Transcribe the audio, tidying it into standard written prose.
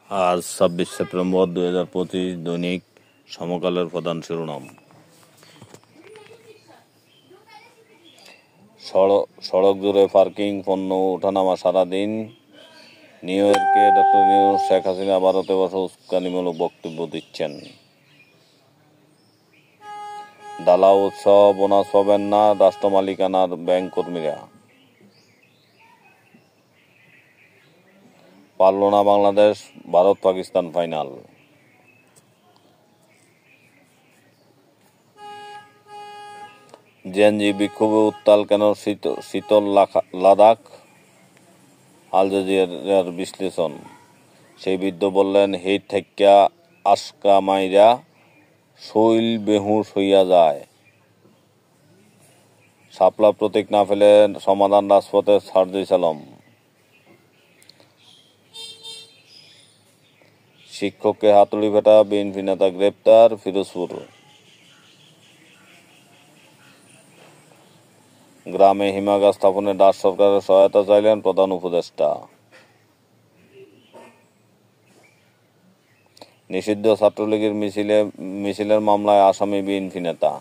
আজ 26 সেপ্টেম্বর 2025 দৈনিক সমকালের প্রধান শিরোনাম। সড়ক জুড়ে পার্কিং, পণ্য ওঠানামা সারাদিন। নিউ ইয়র্কে ডক্টর ইউনূস শেখ হাসিনা ভারতে বসে উস্কানিমূলক বক্তব্য দিচ্ছেন। ঢালাও উৎসব, বোনাস পাবেন না রাষ্ট্র মালিকানার ব্যাংক কর্মীরা। পারল না বাংলাদেশ, ভারত পাকিস্তান ফাইনাল। জেএনজি বিক্ষোভে উত্তাল কেন শীতল লাদাখ? আল জাজিরার বিশ্লেষণ। সেই বৃদ্ধ বললেন, হিট থেক্কা আশকা মাইরা শৈল বেহুশ হইয়া যায়। শাপলা প্রতীক না ফেলে সমাধান রাজপথে, সার্জিস আলম। শিক্ষককে হাতুড়ি পেটা বিএনপি নেতা গ্রেপ্তার, ফিরোজপুর। গ্রামে হিমাগার স্থাপনে ডাচ সরকারের সহায়তা চাইলেন প্রধান উপদেষ্টা। নিষিদ্ধ ছাত্রলীগের মিছিলের মামলায় আসামি বিএনপি নেতা।